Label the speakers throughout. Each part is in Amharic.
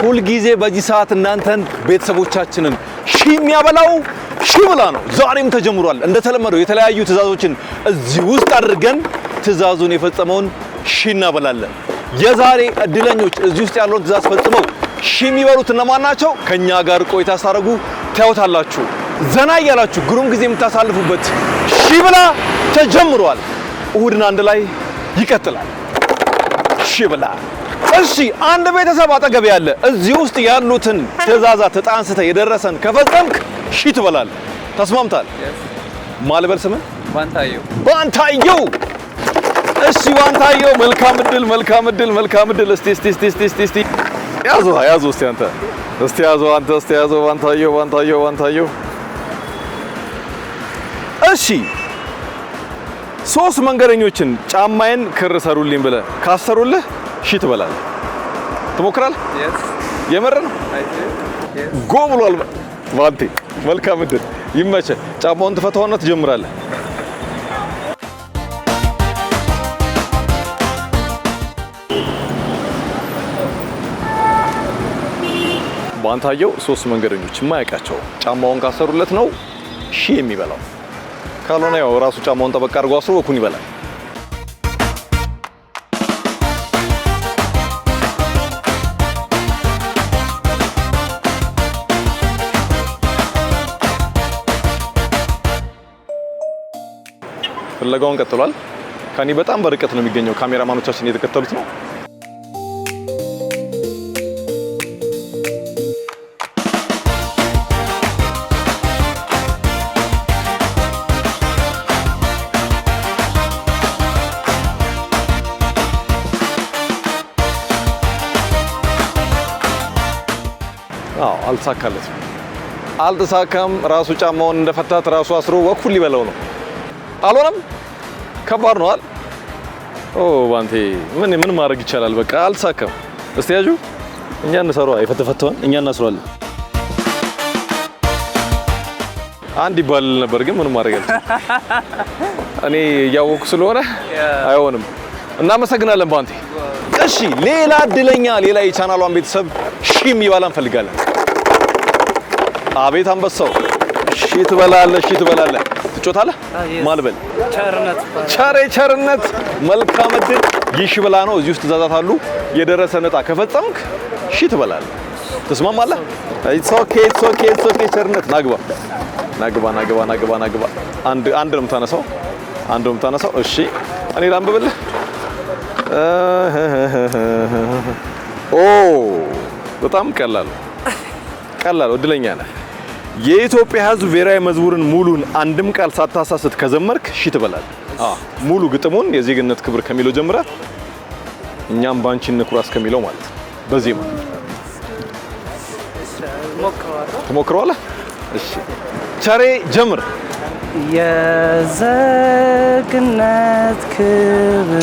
Speaker 1: ሁሉ ጊዜ በዚህ ሰዓት እናንተን ቤተሰቦቻችንን የሚያበላው ሽብላ ነው ዛሬም ተጀምሯል እንደተለመደው የተለያዩ ትዛዞችን እዚህ ውስጥ አድርገን ትዛዙን የፈጸመውን እናበላለን የዛሬ እድለኞች እዚህ ውስጥ ያለውን ትዛዝ ፈጽመው የሚበሉት እነማን ናቸው ከኛ ጋር ቆይታ ሳረጉ ታዩታላችሁ ዘና ያላችሁ ግሩም ጊዜ የምታሳልፉበት ሽብላ ተጀምሯል እሁድና አንድ ላይ ይቀጥላል ሽብላ እሺ አንድ ቤተሰብ አጠገብ ያለ እዚህ ውስጥ ያሉትን ትዛዛት ተጣንስተ የደረሰን ከፈጸምክ ትበላል ተስማምታል ማልበል ስም ባንታየው እሺ ባንታየው መልካም እድል እስቲ ያዙ እስቲ አንተ እስቲ ያዙ ባንታየው እሺ ሶስት መንገደኞችን ጫማዬን ክር ሰሩልኝ ብለ ካሰሩልህ ትበላለህ ትሞክራለህ የመረ ነው ጎ ብሏል ባንቴ መልካም እድል ይመቸ ጫማውን ተፈታውና ትጀምራለህ ባንታየው ሶስት መንገደኞች ማያቃቸው ጫማውን ካሰሩለት ነው የሚበላው ካልሆነ ያው ራሱ ጫማውን ተበቃ አድርጎ አስሮ ወኩን ይበላል ፍለጋውን ቀጥሏል ካኒ በጣም በርቀት ነው የሚገኘው ካሜራማኖቻችን እየተከተሉት ነው አልተሳካም ራሱ ጫማውን እንደፈታት ራሱ አስሮ ወኩል ሊበላው ነው አልሆነም ከባድ ነው ባንቴ ምን ማድረግ ይቻላል በቃ አልተሳካም እስቲ ያጁ እኛ እንሰራው አይፈተፈተውን እኛ እናስሯለን አንድ ይባል ነበር ግን ምን ማድረግ እኔ ያወኩ ስለሆነ አይሆንም እናመሰግናለን ባንቴ እሺ ሌላ እድለኛ ሌላ የቻናሏን ቤተሰብ የሚባላ እንፈልጋለን አቤት አንበሳው ትበላለህ ትጮታለህ ማልበል ቸርነት መልካም እድል ይሽብላ ነው እዚህ ውስጥ ትዛዛት አሉ የደረሰ ነጣ ከፈጸምክ ትበላለህ ተስማማለህ it's okay ቸርነት ናግባ አንድ ነው የምታነሳው እሺ እኔ ላንብብልህ በጣም ቀላል እድለኛ ነህ የኢትዮጵያ ሕዝብ ብሔራዊ መዝሙርን ሙሉን አንድም ቃል ሳታሳስት ከዘመርክ ትበላለህ ሙሉ ግጥሙን የዜግነት ክብር ከሚለው ጀምራ እኛም ባንቺ እንኩራስ ከሚለው ማለት በዚህ ትሞክረዋለህ እሺ ቸሬ ጀምር
Speaker 2: የዜግነት ክብር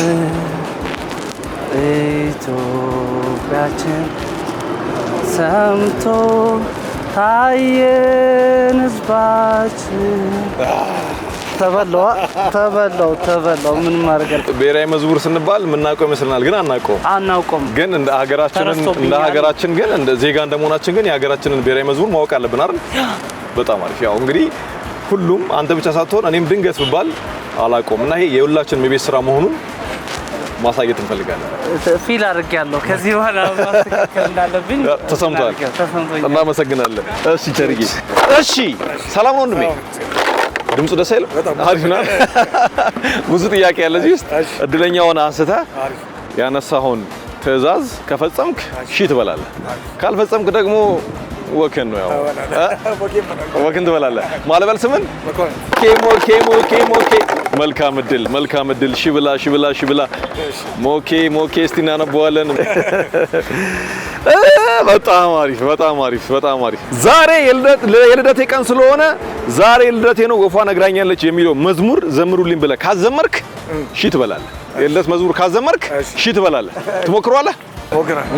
Speaker 2: ኢትዮጵያችን ሰምቶ ታየን ህዝባችን ተበላው ምን ማርገር
Speaker 1: ብሔራዊ መዝሙር ስንባል ምናቀው ይመስልናል ግን አናውቀውም ግን እንደ ሀገራችን ግን እንደ ዜጋ እንደመሆናችን ግን የሀገራችንን ብሔራዊ መዝሙር ማወቅ አለብን አይደል በጣም አሪፍ ያው እንግዲህ ሁሉም አንተ ብቻ ሳትሆን እኔም ድንገት ብባል አላውቀውም እና ይሄ የሁላችንም የቤት ስራ መሆኑን ማሳየት እንፈልጋለን
Speaker 2: ፊል አድርጌያለሁ ከዚህ በኋላ ማስተካከል እንዳለብኝ
Speaker 1: ተሰምቷል እናመሰግናለን እሺ ቸርዬ እሺ ሰላም ነው ወንድሜ ድምፁ ደስ አይልም አሪፍ ነው ብዙ ጥያቄ ያለ እዚህ ውስጥ እድለኛውን አንስተ ያነሳውን ትዕዛዝ ከፈጸምክ ትበላለህ ካልፈጸምክ ደግሞ ወከን ነው ያው ወከን ትበላለህ ማለበል ስምን ኬሞ መልካም እድል ሽብላ ሞኬ እስቲ እናነበዋለን በጣም አሪፍ ዛሬ የልደቴ ቀን ስለሆነ ዛሬ ልደቴ ነው ወፏ ነግራኛለች የሚለው መዝሙር ዘምሩልኝ ብለህ ካዘመርክ ትበላለህ የልደት መዝሙር ካዘመርክ ትበላለህ ትሞክረዋለህ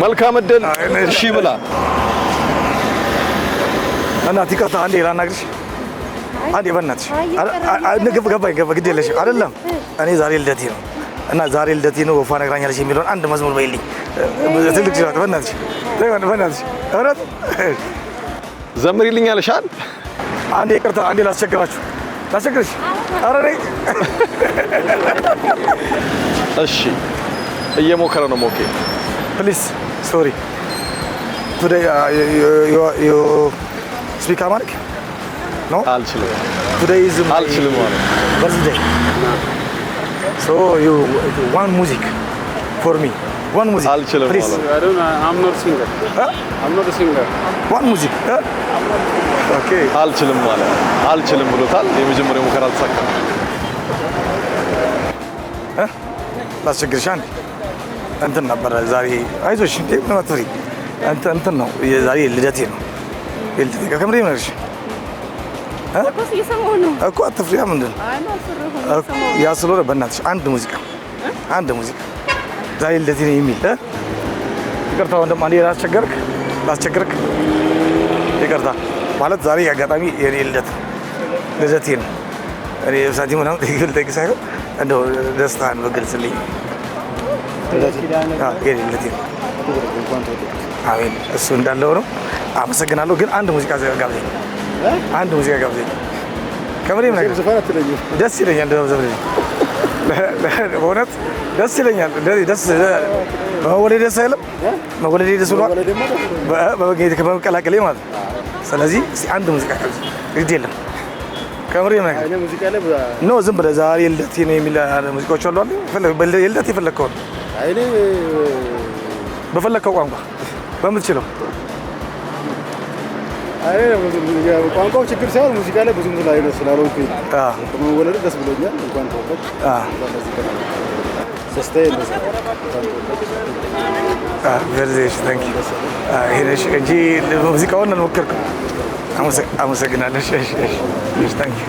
Speaker 1: መልካም እድል ብላ እናት ይቅርታ አንዴ ላናግርሽ አንዴ በእናትሽ ገባኝ ግድ የለሽም አይደለም እኔ ዛሬ ልደቴ ነው
Speaker 3: እና ዛሬ ልደቴ ነው ወፋ ነግራኛለች የሚለውን አንድ መዝሙር በይልኝ ትልቅ ጅራት በእናትሽ እውነት
Speaker 1: ዘምሪልኝ አለሻል
Speaker 3: አንዴ ይቅርታ አንዴ ላስቸግራችሁ ላስቸግርሽ ኧረ ነይ
Speaker 1: እሺ እየሞከረ ነው ሞኬ
Speaker 3: ፕሊዝ ሶሪ ቱዴይ ዩ ስፒክ አማሪክ ኖ
Speaker 1: አልችልም
Speaker 3: ቱዴይ ኢዝ
Speaker 1: አልችልም ማለት
Speaker 3: birthday so you one music for me one music
Speaker 1: አልችልም
Speaker 3: please
Speaker 1: ማለት
Speaker 4: I'm not singer. I'm not a singer.
Speaker 3: one music okay
Speaker 1: አልችልም ማለት አልችልም ብሎታል የመጀመሪያው ሙከራ አልተሳካም
Speaker 3: ላስቸግርሽ አንዴ እንትን ነበር ዛሬ አይዞሽ እንዴ ምን አትፈሪ እንትን ነው የዛሬ ልደቴ ነው ልደቴ ከምሬ ነው እሺ
Speaker 5: እኮ እየሰማሁ ነው
Speaker 3: እኮ አትፍሪያ ምንድን ያ ስለሆነ በእናትሽ አንድ ሙዚቃ ዛሬ ልደቴ ነው የሚል ይቅርታ ወንድም አንዴ ላስቸግርክ ይቅርታ ማለት ዛሬ አጋጣሚ የኔ ልደቴ ነው እኔ ሳንቲም ምናምን ጠይቅ ሳይሆን እንደው ደስታን በግልጽልኝ የኔ ልደቴ ነው አሜን እሱ እንዳለው ነው አመሰግናለሁ ግን አንድ ሙዚቃ ጋብዘኝ ከምሬ ምን ደስ ይለኛል በእውነት ደስ ይለኛል መወለዴ ደስ አይልም መወለዴ ደስ ብሏል በመቀላቀሌ ማለት ስለዚህ አንድ ሙዚቃ ጋብዘኝ ግድ የለም ከምሬ ምን ኖ ዝም ብለህ ዛሬ ልደቴ ነው የሚል ሙዚቃዎች አሉ አይደል የልደት የፈለከው በፈለከው ቋንቋ በምትችለው
Speaker 4: ቋንቋው ችግር ሳይሆን ሙዚቃ ላይ ብዙም ላይ ነው ስላልሆንኩኝ ከመወለድ ደስ ብሎኛል እንኳን ተወለድ ደስታዬ ነው
Speaker 3: ቨርዜሽ ታንክ ዩ ሄነሽ እንጂ ሙዚቃውን እንሞክርኩ አመሰግናለሁ እሺ ታንክ ዩ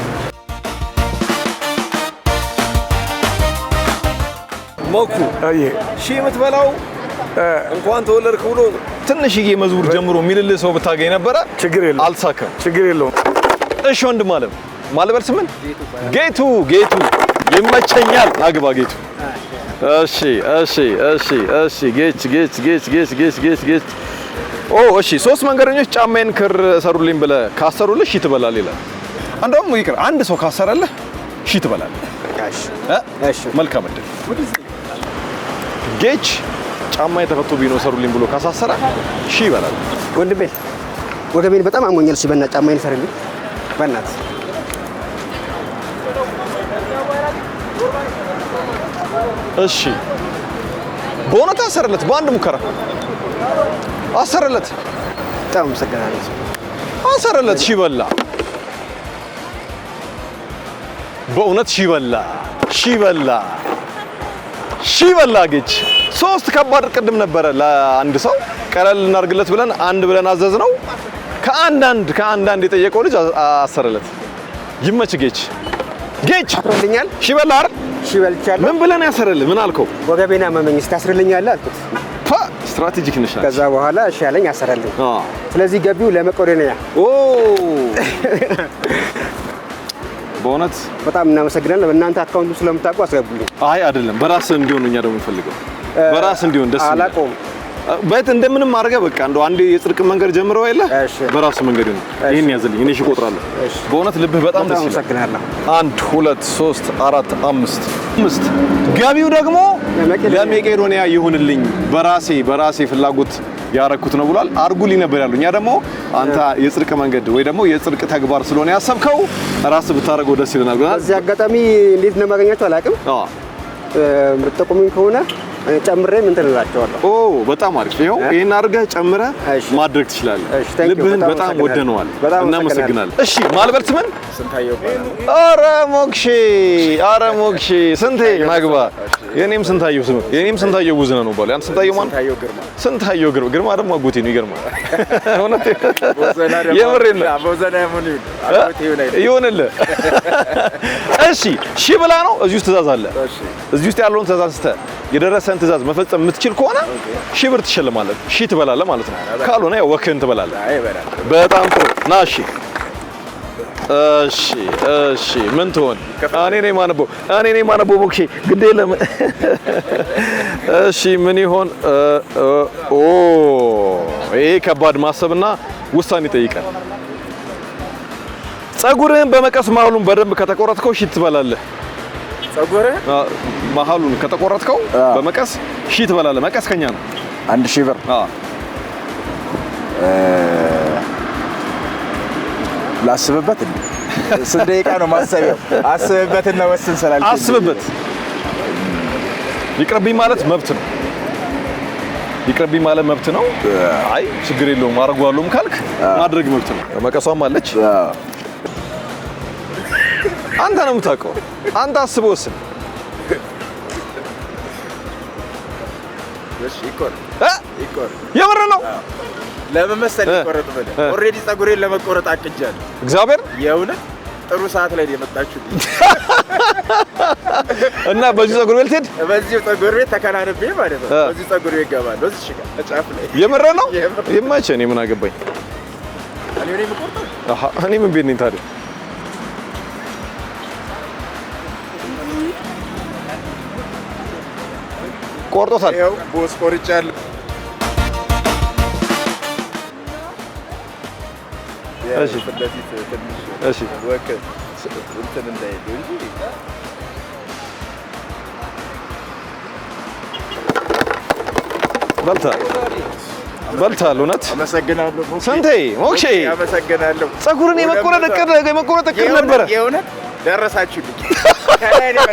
Speaker 1: ሞኩ
Speaker 3: አይ
Speaker 1: ሺ የምትበላው እንኳን ተወለድክ ብሎ ትንሽዬ መዝሙር ጀምሮ የሚልልህ ሰው ብታገኝ ነበረ
Speaker 3: ችግር የለውም
Speaker 1: አልሳካም
Speaker 3: ችግር የለውም
Speaker 1: እሺ ወንድም አለም ማለበል ስምን ጌቱ ይመቸኛል አግባ ጌቱ እሺ ጌች ኦ እሺ ሶስት መንገደኞች ጫማዬን ክር ሰሩልኝ ብለህ ካሰሩልህ ሺ ትበላለህ ይላል እንደውም ይቅር አንድ ሰው ካሰረልህ ሺ ትበላለህ እሺ መልካም እድል ጌች ጫማዬ ተፈቶ ቢኖ ሰሩልኝ ብሎ ካሳሰረ ሺ ይበላል
Speaker 6: ወንድሜ ወገቤን በጣም አሞኛል ሲበና ጫማዬን ሰርልኝ በእናት
Speaker 1: እሺ በእውነት አሰረለት በአንድ ሙከራ አሰረለት
Speaker 6: በጣም መሰገናለሁ
Speaker 1: አሰረለት ሺ በላ በእውነት ሺ በላ ጌች ሶስት ከባድ ቅድም ነበረ ለአንድ ሰው ቀለል እናርግለት ብለን አንድ ብለን አዘዝነው ከአንዳንድ የጠየቀው ልጅ አሰረለት ይመች ጌች
Speaker 6: አስረልኛል
Speaker 1: ሺ በላ አይደል
Speaker 6: ሺ በልቻለሁ
Speaker 1: ምን ብለን ያሰረልህ ምን አልከው
Speaker 6: ወገቤን አመመኝ ታስርልኛለህ አልኩት
Speaker 1: ስትራቴጂክ ነሽ
Speaker 6: ከዛ በኋላ እሺ ያለኝ አሰረልኝ ስለዚህ ገቢው ለመቄዶንያ
Speaker 1: በእውነት
Speaker 6: በጣም እናመሰግናለን በእናንተ አካውንቱ ስለምታውቁ አስገቡልኝ
Speaker 1: አይ አይደለም በራስህ እንዲሆን እኛ ደግሞ እንፈልገው በራስህ እንዲሆን ደስ ይላል
Speaker 6: አላቆም
Speaker 1: በእት እንደምንም ማድረግ በቃ እንደው አንዴ የጽድቅ መንገድ ጀምረው አይደለ በራስ መንገድ ነው ይሄን ያዘልኝ እኔ እቆጥራለሁ በእውነት ልብህ በጣም ደስ ይላል 1 2 3 4 5 ገቢው ደግሞ ለመቄዶንያ ይሁንልኝ በራሴ ፍላጎት ያረኩት ነው ብሏል አርጉልኝ ነበር ያሉኝ ያ ደግሞ አንተ የጽድቅ መንገድ ወይ ደግሞ የጽድቅ ተግባር ስለሆነ ያሰብከው ራስ ብታረገው ደስ ይለናል
Speaker 6: እዚህ አጋጣሚ እንዴት ነው ማግኘታቸው አላውቅም ምትጠቁሙኝ ከሆነ ጨምሬ ምን ትላላችኋለሁ
Speaker 1: በጣም አሪፍ ይሄው ይሄን አድርገህ ጨምረህ ማድረግ ትችላለህ ልብህን በጣም ወደነዋል እናመሰግናለን እሺ ማልበል ስምን
Speaker 4: ስንታየው
Speaker 1: ኧረ ሞክሼ ስንቴ ናግባ የኔም ስንታየው ስም የኔም ስንታየው ጉዝነ ነው ባለ ያን ስንታየው ማን ስንታየው ግርማ ደግሞ አጎቴ ነው ይገርማል እውነት የምሬን ነው
Speaker 4: ቦዘና ሙኒን አጎቴ
Speaker 1: ይሆንልህ እሺ ሺ ብላ ነው እዚህ ውስጥ ትእዛዝ አለ እዚህ ውስጥ ያለውን ትእዛዝ የደረሰን ትእዛዝ መፈጸም የምትችል ከሆነ ሺ ብር ትሸልማለህ ሺ ትበላለህ ማለት ነው ካልሆነ ያው ወክህን ትበላለህ በጣም ጥሩ ና እሺ እሺ ምን ትሆን? እኔ ነኝ ማነበው ሞክሼ ግዴ ለም እሺ ምን ይሆን? ይሄ ከባድ ማሰብና ውሳኔ ይጠይቃል። ጸጉርህን በመቀስ መሀሉን በደንብ ከተቆረጥከው ሺ ትበላለህ።
Speaker 3: ጸጉርህ
Speaker 1: መሀሉን ከተቆረጥከው በመቀስ ሺ ትበላለህ። መቀስ ከኛ ነው
Speaker 7: 1000 ብር። ላስብበት እንዴ? ስንት ደቂቃ ነው ማሰቢያው? አስብበትና ወስን ስላልኩኝ
Speaker 1: አስብበት። ይቅርብኝ ማለት መብት ነው። ይቅርብኝ ማለት መብት ነው። አይ ችግር የለውም አደርገዋለሁም ካልክ ማድረግ መብት ነው። መቀሷም አለች። አንተ ነው የምታውቀው። አንተ አስበው ወስን።
Speaker 7: እሺ ይቆር
Speaker 1: የምር ነው።
Speaker 7: ለምን መሰለኝ ቆረጥ በለ ኦሬዲ ጸጉሬን ለመቆረጥ አቅጃለሁ።
Speaker 1: እግዚአብሔር
Speaker 7: የእውነት ጥሩ ሰዓት ላይ የመጣችሁት
Speaker 1: እና በዚህ ጸጉር ቤት ሄድ
Speaker 7: በዚህ ጸጉር ቤት ተከናንቤ ማለት ነው። በዚህ ጸጉር ቤት ገባለሁ። እዚህ ጋር ጫፍ ላይ
Speaker 1: የምር ነው። የማይቼ እኔ ምን አገባኝ?
Speaker 7: እኔ የምቆርጠው
Speaker 1: እኔ ምን ቤት ነኝ ታዲያ? ቆርጦታል።
Speaker 7: ያው ቦስ ቆርጫለሁ።
Speaker 1: እሺ እሺ
Speaker 7: ወከ እንትን እንዳይሄድ እንጂ በልታል። እውነት አመሰግናለሁ።
Speaker 1: ስንቴ ሞክሼ
Speaker 7: አመሰግናለሁ።
Speaker 1: ጸጉርን የመቆረጥ እቅድ ነበረ።
Speaker 7: የእውነት ደረሳችሁልኝ። ከላይ ነው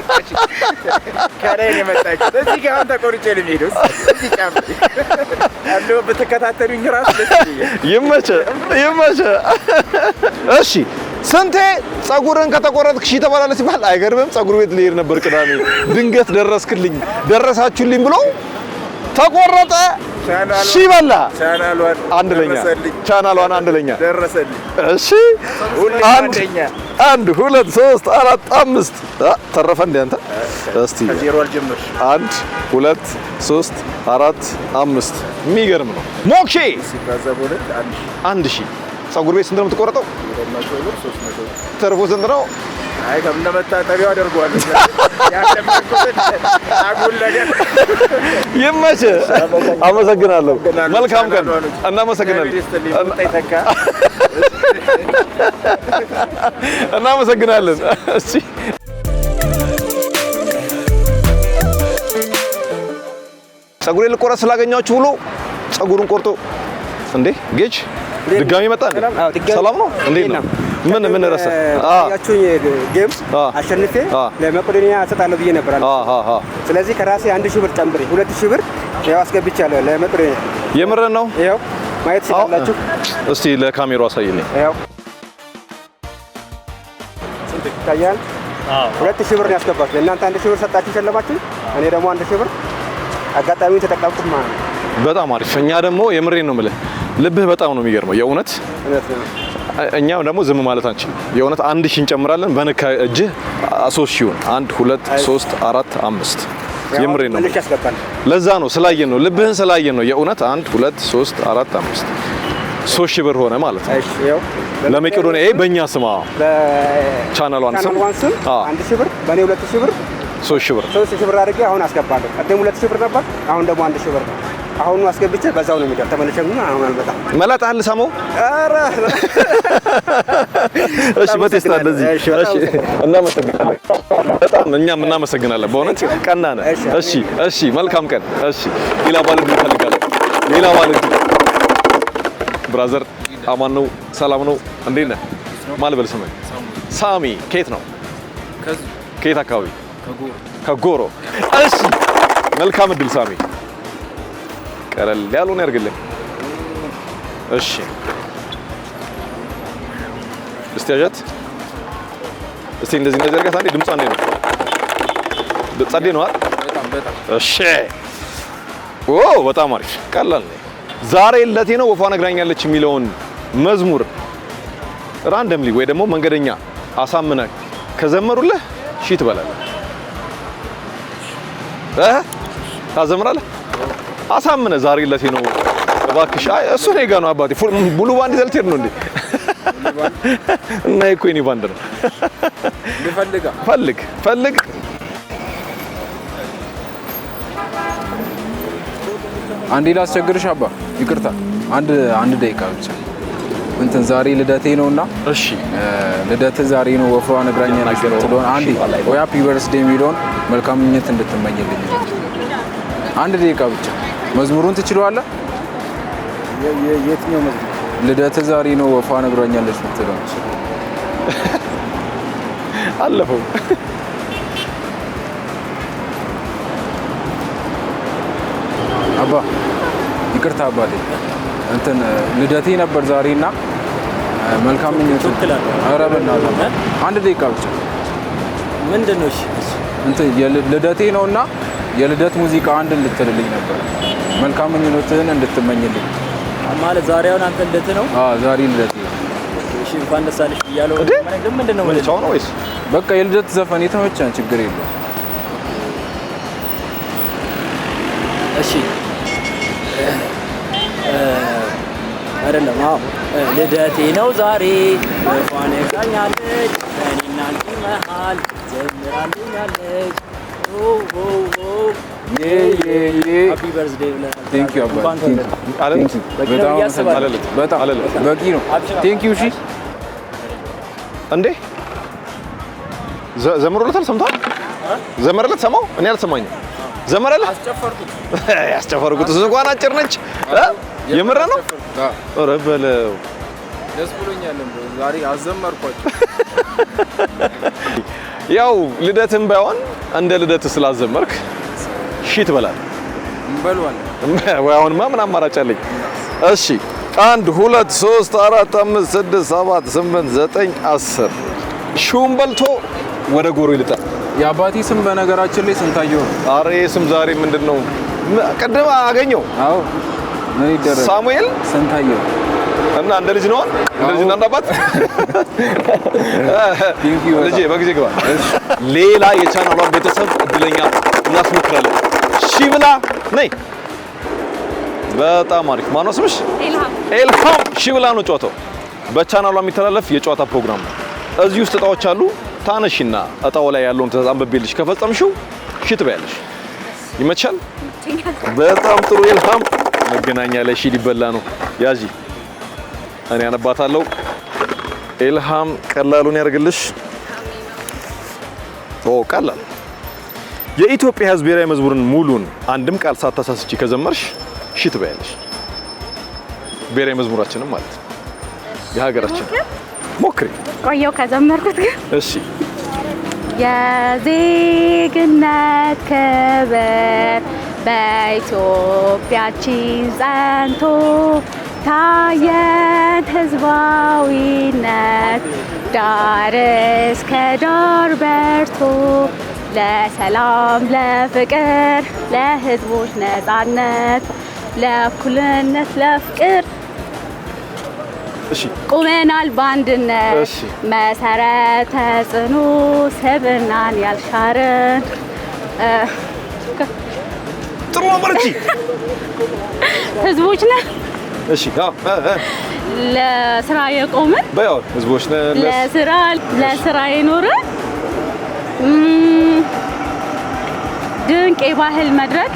Speaker 7: የመጣችሁት። እዚህ ጋር አሁን ተቆርጬ ነው የምሄደው። እዚህ ጫፍ ያለው ብትከታተሉኝ እራሱ ደስ ይለኛል።
Speaker 1: ይመችህ። እሺ ስንቴ ጸጉርን ከተቆረጥክ ሺ ተባላለች ሲባል አይገርምም? ጸጉር ቤት ልሄድ ነበር ቅዳሜ፣ ድንገት ደረሳችሁልኝ ብሎ ተቆረጠ። ሺ በላ። ቻናሏን አንደኛ ደረሰልኝ። እሺ አንድ ሁለት ሶስት አራት አምስት ተረፈ እንደ አንተ እስቲ
Speaker 7: ከዜሮ አልጀመርሽ።
Speaker 1: 1 2 3 4 5 የሚገርም ነው። ሞክሼ
Speaker 7: ሲባዛቦለት
Speaker 1: 1000 ጸጉር ቤት ስንት ነው የምትቆረጠው? ተርፎ ስንት ነው?
Speaker 7: አይ ከምነመታጠቢያው አደርገዋለሁ። አጉል ነገር
Speaker 1: ይመችህ። አመሰግናለሁ። መልካም ቀን። እናመሰግናለን። እናመሰግናለን። እሺ ጸጉሬን ልቆረጥ ስላገኛችሁ ብሎ ጸጉሩን ቆርጦ እንዴ ጌጅ ድጋሚ መጣ። ሰላም ነው? እንዴት ነው? ምን ረሳ?
Speaker 6: ያቹኝ ጌም አሸንፌ ለመቄዶንያ አሰጣለሁ ብዬ ነበር። ስለዚህ ከራሴ 1000 ብር ጨምሬ 2000 ብር ያው አስገብቻለሁ ለመቄዶንያ።
Speaker 1: የምር ነው?
Speaker 6: ያው ማየት ትችላላችሁ።
Speaker 1: እስቲ ለካሜራው አሳይልኝ።
Speaker 6: ያው ስንት ይታያል? 2000 ብር ነው ያስገባችሁ። እናንተ 1000 ብር ሰጣችሁ ሸለማችሁ፣ እኔ ደግሞ 1000 ብር አጋጣሚውን ተጠቀምኩት ማለት ነው።
Speaker 1: በጣም አሪፍ። እኛ ደግሞ የምሬን ነው የምልህ፣ ልብህ በጣም ነው የሚገርመው የእውነት። እኛ ደግሞ ዝም ማለት አንችልም። የእውነት 1000 እንጨምራለን። በነካ እጅህ 3000 1 2 3 4 5 የምሬን ነው። ለዛ ነው ስላየን ነው ልብህን ስላየን ነው የእውነት 1 2 3 4 5 3000 ብር ሆነ ማለት ነው።
Speaker 6: እሺ ያው
Speaker 1: ለመቄዶንያ በእኛ ስማ ቻናሏን ስም
Speaker 6: 1000 ብር በእኔ 2000 ብር 3000 ብር አድርጌ አሁን አስገባለሁ። ቀደም 2000 ብር ነበር፣ አሁን ደግሞ 1000 ብር ነው። አሁን አስገብቼ በዛው ነው የሚደር ተመለሸና አሁን አልበጣም መላጣል ሰሞ አረ
Speaker 1: እሺ በቴስታ እንደዚህ እሺ እናመሰግናለን። በጣም እኛም እናመሰግናለን በእውነት ቀና ነህ። እሺ መልካም ቀን። እሺ ሌላ ባልዲ ፈልጋለሁ። ሌላ ባልዲ ብራዘር አማን ነው? ሰላም ነው? እንዴት ነህ? ማን ልበል ስምህ? ሳሚ። ከየት ነው? ከየት አካባቢ? ከጎሮ። እሺ መልካም እድል ሳሚ። ቀለል ያሉን ያርግልኝ። እሺ እስቲ አጃት እስቲ እንደዚህ አድርጋት። አንዴ ድምጿ እንዴት ነው? ጸዴ ነው አይደል? በጣም እሺ። በጣም አሪፍ ቀላል ነው። ዛሬ ለቴ ነው ወፏ ነግራኛለች የሚለውን መዝሙር ራንደምሊ ወይ ደግሞ መንገደኛ አሳምነ ከዘመሩልህ ሺ ትበላለህ። ታዘምራለህ። አሳምነ ዛሬ ለቴ ነው እባክሽ። አይ እሱ ነው ጋር ነው አባቴ ሙሉ ባንድ ዘልቴር ነው እንዴ? እና እኮ የኔ ባንድ ነው ፈልግ
Speaker 8: አንዴ ላስቸግርሽ አባ ይቅርታ አንድ ደቂቃ ብቻ እንትን ዛሬ ልደቴ ነውና
Speaker 1: እሺ
Speaker 8: ልደት ዛሬ ነው ወፍሯ ነግራኛለች ስለሆነ አንዴ ወይ ሃፒ በርዝዴይ የሚለውን መልካም ምኞት እንድትመኝልኝ አንድ ደቂቃ ብቻ መዝሙሩን ትችላለህ
Speaker 4: የትኛው መዝሙር
Speaker 8: ልደት ዛሬ ነው ወፍሯ ነግራኛለች ምትለው
Speaker 1: አለፈው
Speaker 8: አባ ይቅርታ አባቴ እንትን ልደቴ ነበር ዛሬና መልካም ምኞት ኧረ በእናትህ አንድ ደቂቃ ብቻ
Speaker 2: ምንድነው እሺ
Speaker 8: እንትን ልደቴ ነውና የልደት ሙዚቃ አንድ ልትልልኝ ነበር መልካም ምኞትህን እንድትመኝልኝ
Speaker 2: ማለት ዛሬውን አንተ ልደት ነው
Speaker 8: ዛሬ ልደቴ
Speaker 2: እሺ እንኳን ደስ አለሽ ብያለሁ ምንድነው
Speaker 1: ወለቻው ነው ወይስ
Speaker 8: በቃ የልደት ዘፈን የተመቸን ችግር የለውም
Speaker 2: እሺ አይደለም ልደቴ ነው ዛሬ ወፏን ነግራኛለች እኔና አንቺ መሃል ዘምራልኛለች ሃፒ በርዝዴይ ብለናል
Speaker 8: ቴንክ ዩ አባ በጣም በቂ ነው ቴንክ ዩ እሺ
Speaker 1: እንዴ ዘምሮለታል ሰምቷል ዘመረለት ሰማው እኔ አልሰማኝም ዘመረለት ያስጨፈርኩት እሱ እንኳን አጭር ነች የምር ነው ኧረ በለው
Speaker 8: ደስ ብሎኛል ዛሬ አዘመርኳችሁ
Speaker 1: ያው ልደትም ባይሆን እንደ ልደት ስላዘመርክ ሺት በላል
Speaker 8: እንበልዋለን
Speaker 1: ወይ አሁንማ ምን አማራጭ አለኝ እሺ 1 2 3 4 5 6 7 8 9 10 ሹም በልቶ ወደ ጎሮ ይልጣል
Speaker 8: የአባቴ ስም በነገራችን ላይ ስንታየው
Speaker 1: አሬ ስም ዛሬ ምንድነው ቀደም አገኘው
Speaker 8: አዎ ምን ይደረግ
Speaker 1: ሳሙኤል
Speaker 8: ስንታየው
Speaker 1: እና እንደ ልጅ ነው እንደ ልጅ እና አባት ልጄ በጊዜ ግባ ሌላ የቻናሏን ቤተሰብ እድለኛ እናስሞክራለን ሺ ብላ ነይ በጣም አሪፍ ማነው ስምሽ ኤልሃም ሺ ብላ ነው ጨዋታው በቻናሏ የሚተላለፍ የጨዋታ ፕሮግራም ነው እዚህ ውስጥ እጣዎች አሉ ታነሽና እጣው ላይ ያለውን ትዕዛዝ አንብቤልሽ ከፈጸምሽው ሺ ትበያለሽ ይመቻል በጣም ጥሩ ኤልሃም መገናኛ ላይ ሺ ሊበላ ነው ያጂ እኔ አነባታለሁ ኤልሃም ቀላሉን ያርግልሽ ቀላል የኢትዮጵያ ሕዝብ ብሔራዊ መዝሙርን ሙሉን አንድም ቃል ሳታሳስቺ ከዘመርሽ ሺ ትበያለሽ ብሔራዊ መዝሙራችንም ማለት ነው የሀገራችን ሞክሪ
Speaker 5: ቆየው ከዘመርኩት ግን
Speaker 1: እሺ
Speaker 5: የዜግነት ክብር በኢትዮጵያችን ጸንቶ ታየን ህዝባዊነት ዳር እስከ ዳር በርቶ ለሰላም ለፍቅር ለህዝቦች ነፃነት ለእኩልነት ለፍቅር
Speaker 1: እሺ
Speaker 5: ቁመናል በአንድነት መሰረተ ጽኑ ስብናን ያልሻርን
Speaker 1: ጥሩ አመርጪ
Speaker 5: ህዝቦች ነን
Speaker 1: እሺ
Speaker 5: ለስራ የቆምን
Speaker 1: በያው ህዝቦች ነን
Speaker 5: ለስራ የኖርን ድንቅ የባህል መድረክ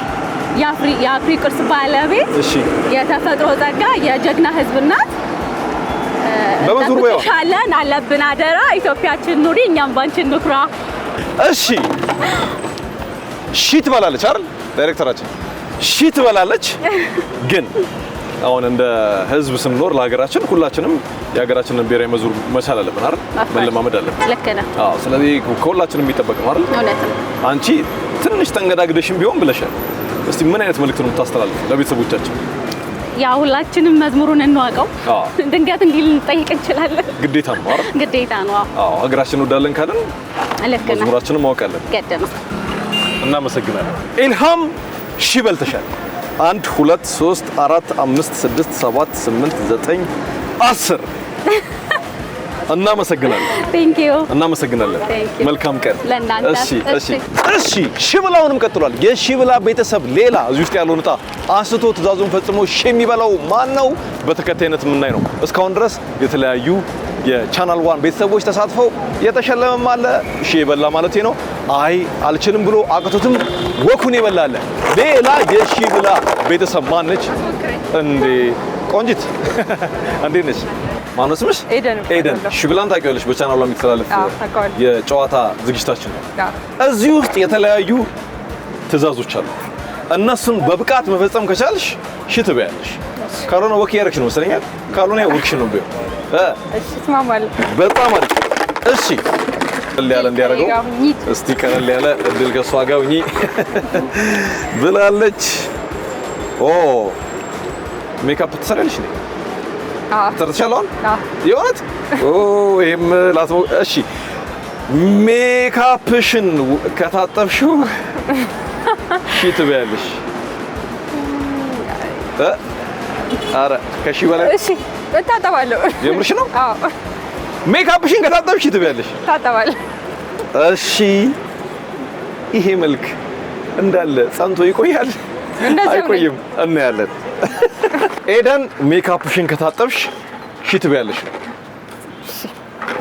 Speaker 5: የአፍሪ ቅርስ ባለቤት የተፈጥሮ ጸጋ የጀግና ህዝብናት
Speaker 1: በመዝሙሩ በያው
Speaker 5: ሻለን አለብን አደራ ኢትዮጵያችን ኑሪ እኛም ባንቺ እንኩራ
Speaker 1: እሺ ሺ ትበላለች አይደል ዳይሬክተራችን ሺ ትበላለች ግን አሁን እንደ ህዝብ ስንኖር ለሀገራችን ሁላችንም የሀገራችንን ብሔራዊ መዝሙር መቻል አለብን አይደል መለማመድ አለብን
Speaker 5: ልክ ነህ
Speaker 1: አዎ ስለዚህ ከሁላችንም የሚጠበቅ ነው አይደል
Speaker 5: እውነት ነው
Speaker 1: አንቺ ትንሽ ተንገዳግደሽም ቢሆን ብለሻል እስቲ ምን አይነት መልእክት ነው የምታስተላልፊው ለቤተሰቦቻችን
Speaker 5: ያ ሁላችንም መዝሙሩን እንዋቀው ድንገት እንዲል እንጠይቅ እንችላለን
Speaker 1: ግዴታ ነው አይደል
Speaker 5: ግዴታ ነው
Speaker 1: አዎ ሀገራችንን ወዳለን ካለን
Speaker 5: ልክ ነህ
Speaker 1: መዝሙራችንን ማወቅ አለብን
Speaker 5: ገድ ነው
Speaker 1: እናመሰግናለን ኢልሃም ሺ በልተሻል 1 2 3 4 5 6 7 8 9 10 እናመሰግናለን
Speaker 5: ቴንክ ዩ
Speaker 1: እናመሰግናለን መልካም ቀን
Speaker 5: ለእናንተ
Speaker 1: እሺ ሽብላውንም ቀጥሏል የሽብላ ቤተሰብ ሌላ እዚህ ውስጥ ያለውን ዕጣ አንስቶ ትዕዛዙን ፈጽሞ ሺ የሚበላው ማን ነው በተከታይነት የምናይ ነው እስካሁን ድረስ የተለያዩ የቻናል ዋን ቤተሰቦች ተሳትፈው የተሸለመም አለ ሺ የበላ ማለት ነው። አይ አልችልም ብሎ አቅቶትም ወኩን የበላለ ሌላ የሺ ብላ ቤተሰብ ማነች እንዴ? ቆንጂት እንዴት ነሽ? ማነው ስምሽ? ኤደን ሺ ብላን ታውቂዋለሽ? በቻናሏ የሚተላለፍ የጨዋታ ዝግጅታችን ነው። እዚህ ውስጥ የተለያዩ ትዕዛዞች አሉ። እነሱን በብቃት መፈጸም ከቻልሽ ሺ ትበያለሽ። ካልሆነ ወክ ያረክሽ ነው መሰለኝ። ካልሆነ ወክሽ ነው ቢሆን
Speaker 5: እሺ ትማማለህ።
Speaker 1: በጣም አሪፍ። እሺ ቀለል ያለ እንዲያደርገው እስቲ ቀለል ያለ እድል ከሷ ጋር ሁኚ ብላለች። ኦ ሜካፕ ትሰራለሽ እንዴ? ሰርተሻለሁ? የእውነት? ኦ ይሄም ላትሞ። እሺ ሜካፕሽን ከታጠብሽው ሺ ትበያለሽ። አረ ከሺ በላይ
Speaker 5: እሺ እታጠባለሁ።
Speaker 1: የምርሽ ነው?
Speaker 5: አዎ
Speaker 1: ሜካፕሽን ከታጠብሽ ትበያለሽ።
Speaker 5: እታጠባለሁ።
Speaker 1: እሺ ይሄ መልክ እንዳለ ጸንቶ ይቆያል አይቆይም? እናያለን። ኤደን ሜካፕሽን ከታጠብሽ ሺ ትበያለሽ።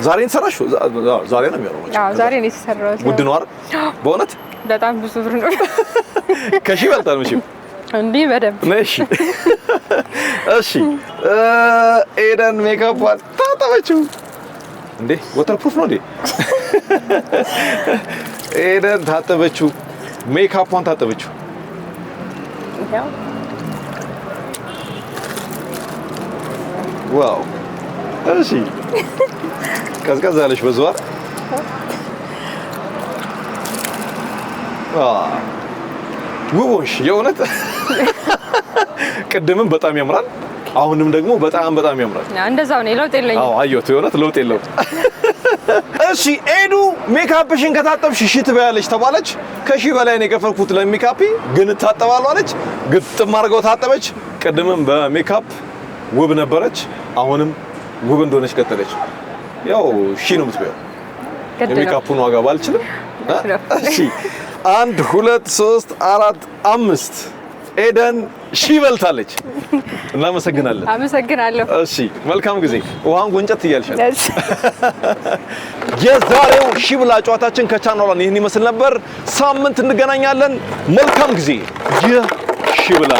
Speaker 1: ዛሬ እንሰራሽ? ዛሬ ነው የሚያረው።
Speaker 5: አዎ ዛሬ ነው የተሰራው።
Speaker 1: ውድ ነው አይደል? በእውነት
Speaker 5: በጣም ብዙ ብር ነው።
Speaker 1: ከሺ ይበልጣል መቼም
Speaker 5: እንዴ? በደንብ
Speaker 1: ነሽ። እሺ ኤደን ሜካፕዋን ታጠበችው እንዴ? ወተር ፕሩፍ ነው እንዴ? ኤደን ታጠበችው፣ ሜካፕዋን ታጠበችው። ዋው! እሺ ቀዝቀዝ አለሽ በዛው። ውቦሽ የእውነት ቅድምም በጣም ያምራል፣ አሁንም ደግሞ በጣም ያምራል።
Speaker 5: እንደዛው ነው። ለውጥ የለኝም።
Speaker 1: አዎ አየሁት፣ የእውነት ለውጥ የለውም። እሺ ኤዱ ሜካፕሽን ከታጠብሽ ሺ ትበያለሽ ተባለች። ከሺ በላይ ነው የከፈልኩት ለሜካፕ ግን እታጠባለሁ አለች። ግጥም አድርገው ታጠበች። ቅድምም በሜካፕ ውብ ነበረች፣ አሁንም ውብ እንደሆነች ቀጠለች። ያው ሺ ነው የምትበያው። የሜካፑን ዋጋ ባልችልም እሺ 1 2 3 4 5 ኤደን ሺ በልታለች። እናመሰግናለን።
Speaker 5: አመሰግናለሁ።
Speaker 1: እሺ መልካም ጊዜ። ውሃን ጎንጨት እያልሻል። የዛሬው ሺ ብላ ጨዋታችን ከቻናሏን ይህን ይመስል ነበር። ሳምንት እንገናኛለን። መልካም ጊዜ። ይህ ሺ ብላ